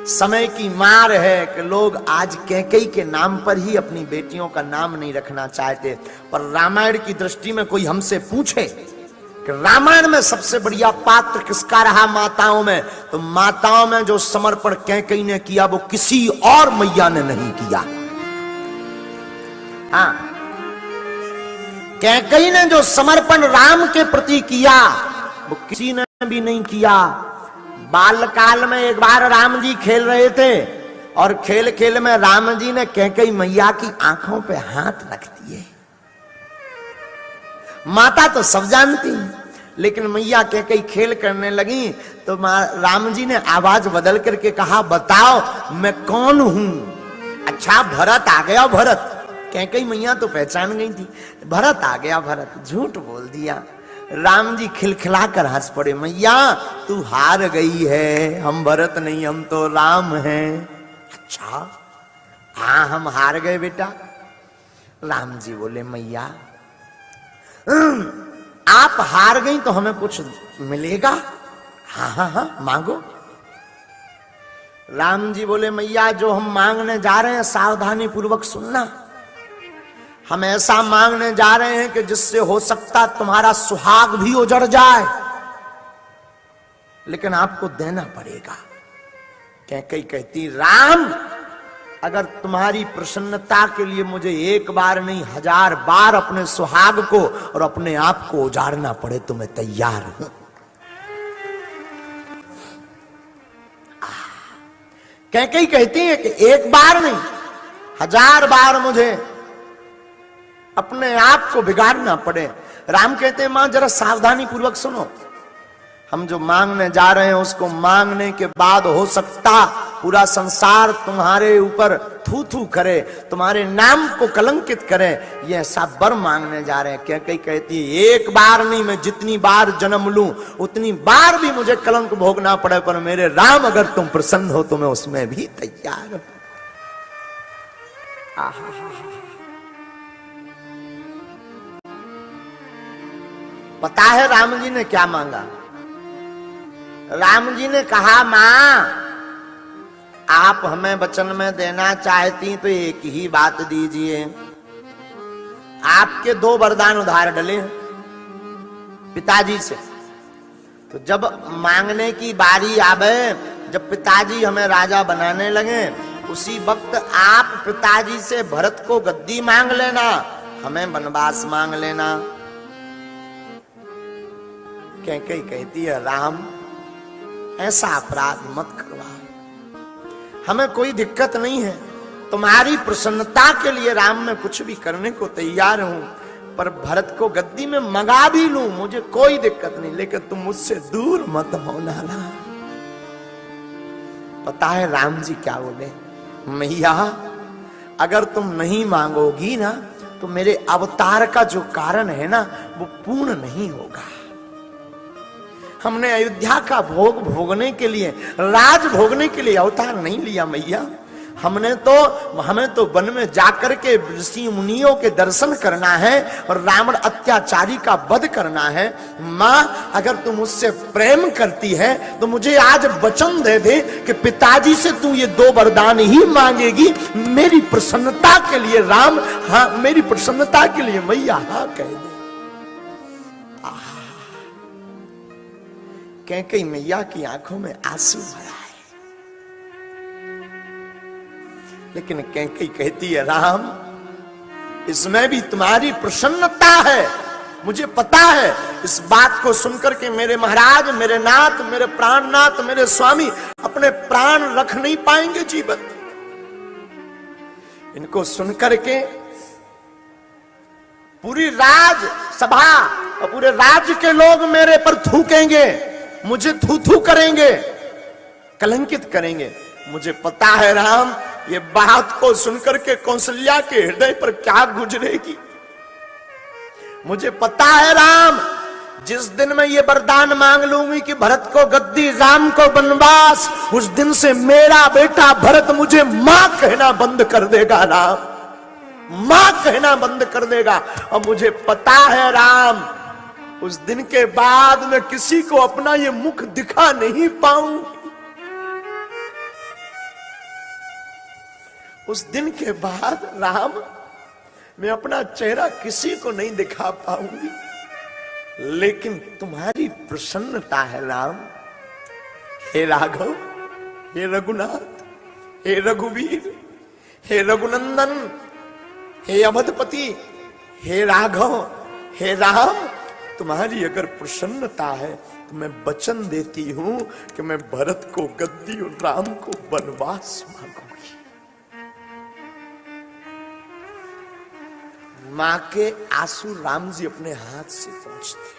समय की मार है कि लोग आज कैकेयी के नाम पर ही अपनी बेटियों का नाम नहीं रखना चाहते। पर रामायण की दृष्टि में कोई हमसे पूछे कि रामायण में सबसे बढ़िया पात्र किसका रहा माताओं में, तो माताओं में जो समर्पण कैकेयी ने किया वो किसी और मैया ने नहीं किया। हाँ, कैकेयी ने जो समर्पण राम के प्रति किया वो किसी ने भी नहीं किया। बालकाल में एक बार राम जी खेल रहे थे और खेल खेल में राम जी ने कैकेयी मैया की आंखों पे हाथ रख दिए। माता तो सब जानती, लेकिन मैया कैकेयी खेल करने लगी तो राम जी ने आवाज बदल करके कहा, बताओ मैं कौन हूं। अच्छा भरत आ गया। भरत, कैकेयी मैया तो पहचान गई थी। भरत आ गया। भरत झूठ बोल दिया। राम जी खिलखिला कर हंस पड़े, मैया तू हार गई है, हम भरत नहीं हम तो राम हैं। अच्छा हाँ हम हार गए बेटा। राम जी बोले, मैया आप हार गई तो हमें कुछ मिलेगा? हाँ हाँ हाँ मांगो। राम जी बोले, मैया जो हम मांगने जा रहे हैं सावधानी पूर्वक सुनना। हम ऐसा मांगने जा रहे हैं कि जिससे हो सकता तुम्हारा सुहाग भी उजड़ जाए, लेकिन आपको देना पड़ेगा। कैकेयी कहती, राम अगर तुम्हारी प्रसन्नता के लिए मुझे एक बार नहीं 1000 बार अपने सुहाग को और अपने आप को उजाड़ना पड़े तो मैं तैयार हूं। कैकेयी कहती है कि एक बार नहीं 1000 बार मुझे अपने आप को बिगाड़ना पड़े। राम कहते हैं, मां जरा सावधानी पूर्वक सुनो। हम जो मांगने जा रहे हैं उसको मांगने के बाद हो सकता पूरा संसार तुम्हारे ऊपर थू थू करे, तुम्हारे नाम को कलंकित करे। ये ऐसा वर मांगने जा रहे हैं। कैकेयी कहती है, एक बार नहीं मैं जितनी बार जन्म लूं उतनी बार भी मुझे कलंक भोगना पड़े, पर मेरे राम अगर तुम प्रसन्न हो तो मैं उसमें भी तैयार हूं। पता है राम जी ने क्या मांगा? राम जी ने कहा, मां आप हमें वचन में देना चाहती तो एक ही बात दीजिए। आपके 2 वरदान उधार डले पिताजी से, तो जब मांगने की बारी आवे, जब पिताजी हमें राजा बनाने लगे, उसी वक्त आप पिताजी से भरत को गद्दी मांग लेना, हमें वनवास मांग लेना। कैकेयी कहती है, राम ऐसा अपराध मत करवाओ, हमें कोई दिक्कत नहीं है। तुम्हारी प्रसन्नता के लिए राम मैं कुछ भी करने को तैयार हूं, पर भरत को गद्दी में मंगा भी लूं मुझे कोई दिक्कत नहीं, लेकिन तुम मुझसे दूर मत होना ना। पता है राम जी क्या बोले? मैया अगर तुम नहीं मांगोगी ना तो मेरे अवतार का जो कारण है ना वो पूर्ण नहीं होगा। हमने अयोध्या का भोग भोगने के लिए, राज भोगने के लिए अवतार नहीं लिया मैया। हमें तो वन में जाकर के ऋषि मुनियों के दर्शन करना है और रावण अत्याचारी का वध करना है। मां अगर तुम मुझसे प्रेम करती है तो मुझे आज वचन दे दे कि पिताजी से तू ये 2 वरदान ही मांगेगी मेरी प्रसन्नता के लिए। राम हाँ, मेरी प्रसन्नता के लिए मैया हाँ कह दे। कैकेयी मैया की आंखों में आंसू भरा है, लेकिन कैकेयी कहती है, राम इसमें भी तुम्हारी प्रसन्नता है, मुझे पता है। इस बात को सुनकर के मेरे महाराज, मेरे नाथ, मेरे प्राणनाथ, मेरे स्वामी अपने प्राण रख नहीं पाएंगे जीवन। इनको सुनकर के पूरी राज सभा और पूरे राज्य के लोग मेरे पर थूकेंगे, मुझे थू थू करेंगे, कलंकित करेंगे। मुझे पता है राम ये बात को सुनकर के कौशल्या के हृदय पर क्या गुजरेगी। मुझे पता है राम जिस दिन मैं ये वरदान मांग लूंगी कि भरत को गद्दी, राम को वनवास, उस दिन से मेरा बेटा भरत मुझे मां कहना बंद कर देगा। राम मां कहना बंद कर देगा। और मुझे पता है राम उस दिन के बाद मैं किसी को अपना ये मुख दिखा नहीं पाऊंगी। उस दिन के बाद राम, मैं अपना चेहरा किसी को नहीं दिखा पाऊंगी, लेकिन तुम्हारी प्रसन्नता है राम। हे राघव, हे रघुनाथ, हे रघुवीर, हे रघुनंदन, हे अवधपति, हे राघव, हे राम, तुम्हारी अगर प्रसन्नता है तो मैं वचन देती हूं कि मैं भरत को गद्दी और राम को वनवास मांगूंगी। मां के आंसू राम जी अपने हाथ से पहुंचते।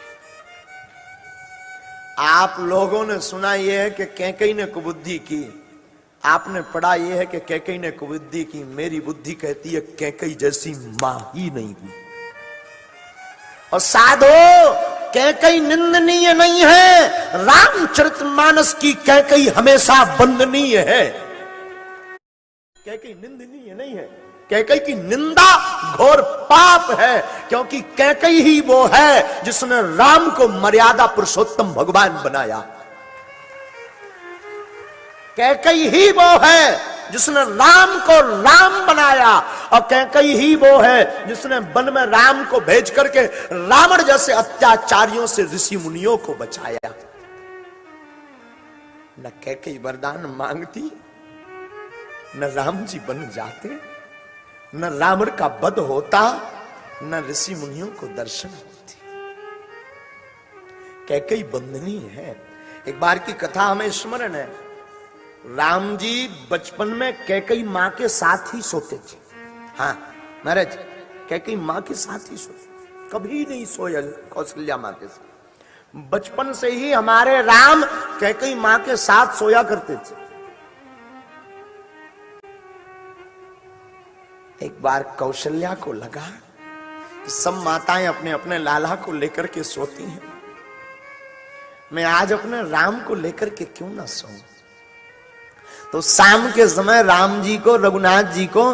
आप लोगों ने सुना यह है कि कैकेयी ने कुबुद्धि की, आपने पढ़ा यह है कि कैकेयी ने कुबुद्धि की। मेरी बुद्धि कहती है कैकेयी जैसी मां ही नहीं हुई। और साधो, कैकेयी निंदनीय नहीं है, रामचरितमानस की कैकेयी हमेशा वंदनीय है। कैकेयी निंदनीय नहीं है, कैकेयी की निंदा घोर पाप है, क्योंकि कैकेयी ही वो है जिसने राम को मर्यादा पुरुषोत्तम भगवान बनाया। कैकेयी ही वो है जिसने राम को राम बनाया, और कैकेयी ही वो है जिसने वन में राम को भेज करके रावण जैसे अत्याचारियों से ऋषि मुनियों को बचाया। न कैकेयी वरदान मांगती, न राम जी बन जाते, न रावण का वध होता, न ऋषि मुनियों को दर्शन होती। कैकेयी बंदनीय है। एक बार की कथा हमें स्मरण है, राम जी बचपन में कैकेयी मां के साथ ही सोते थे। हाँ महाराज, कैकेयी मां के साथ ही सोते, कभी नहीं सोए कौशल्या मां के साथ। बचपन से ही हमारे राम कैकेयी मां के साथ सोया करते थे। एक बार कौशल्या को लगा कि सब माताएं अपने अपने लाला को लेकर के सोती हैं, मैं आज अपने राम को लेकर के क्यों ना सोऊं। तो शाम के समय राम जी को, रघुनाथ जी को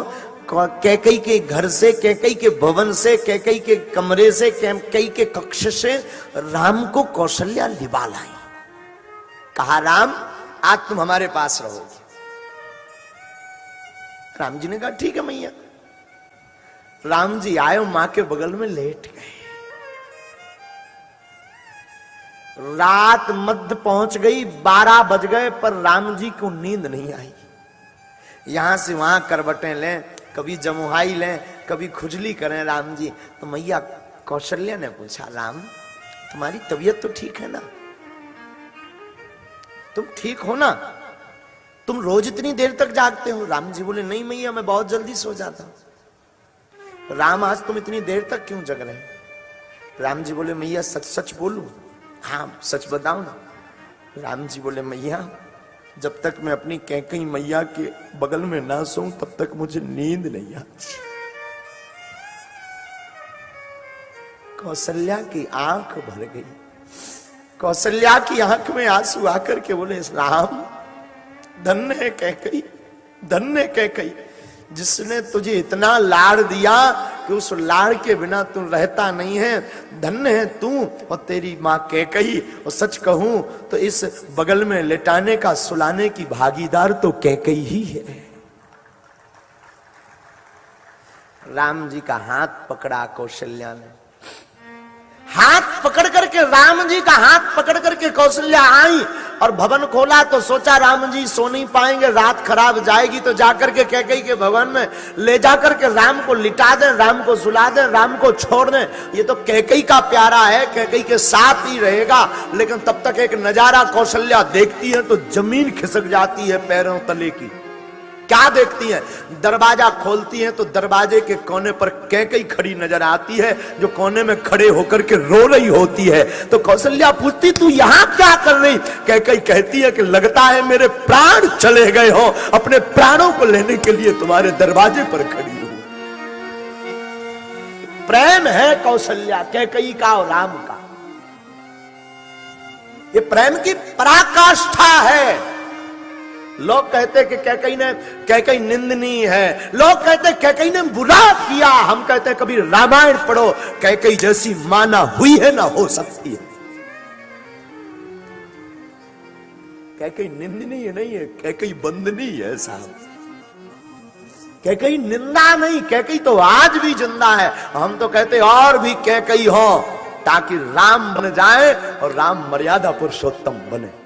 कैकेयी के घर से, कैकेयी के भवन से, कैकेयी के कमरे से, कैकेयी के कक्ष से राम को कौशल्या लिवा लाई। कहा राम आज तुम हमारे पास रहोगे। राम जी ने कहा ठीक है मैया। राम जी आए, मां के बगल में लेट गए। रात मध्य पहुंच गई, 12 बज गए, पर राम जी को नींद नहीं आई। यहां से वहां करवटें लें, कभी जमुहाई लें, कभी खुजली करें राम जी। तो मैया कौशल्या ने पूछा, राम तुम्हारी तबीयत तो ठीक है ना, तुम ठीक हो ना, तुम रोज इतनी देर तक जागते हो। राम जी बोले नहीं मैया, मैं बहुत जल्दी सो जाता हूं। राम आज तुम इतनी देर तक क्यों जग रहे? राम जी बोले मैया सच सच बोलूं? हाँ सच बताओ ना। राम जी बोले मैया जब तक मैं अपनी कैकेयी मैया के बगल में ना सोऊं तब तक मुझे नींद नहीं आती। कौशल्या की आंख भर गई। कौशल्या की आंख में आंसू आकर के बोले राम धन्य है कैकेयी, धन्य है कैकेयी, जिसने तुझे इतना लाड़ दिया कि उस लाड़ के बिना तू रहता नहीं है। धन्य है तू और तेरी मां कैकेयी। और सच कहूं तो इस बगल में लेटाने का, सुलाने की भागीदार तो कैकेयी ही है। राम जी का हाथ पकड़ा कौशल्या ने, हाथ पकड़ करके, राम जी का हाथ पकड़ करके कौशल्या आई और भवन खोला। तो सोचा राम जी सो नहीं पाएंगे, रात खराब जाएगी, तो जाकर के कैकेयी के भवन में ले जाकर के राम को लिटा दें, राम को सुला दें, राम को छोड़ दें। ये तो कैकेयी का प्यारा है, कैकेयी के साथ ही रहेगा। लेकिन तब तक एक नजारा कौशल्या देखती है तो जमीन खिसक जाती है पैरों तले की। क्या देखती हैं? दरवाजा खोलती हैं तो दरवाजे के कोने पर कैकेयी खड़ी नजर आती है, जो कोने में खड़े होकर के रो रही होती है। तो कौशल्या पूछती तू यहां क्या कर रही? कैकेयी कहती है कि लगता है मेरे प्राण चले गए हो, अपने प्राणों को लेने के लिए तुम्हारे दरवाजे पर खड़ी हूं। प्रेम है कौशल्या कैकेयी का और राम का, ये प्रेम की पराकाष्ठा है। लोग कहते कि कैकेयी निंदनीय है, लोग कहते कैकेयी ने बुरा किया, हम कहते हैं कभी रामायण पढ़ो, कैकेयी जैसी मां ना हुई है ना हो सकती है। कैकेयी निंदनीय नहीं है, कैकेयी बंदनीय है साहब। कैकई निंदा नहीं, कैकई तो आज भी जिंदा है। हम तो कहते और भी कैकई हो ताकि राम बन जाए और राम मर्यादा पुरुषोत्तम बने।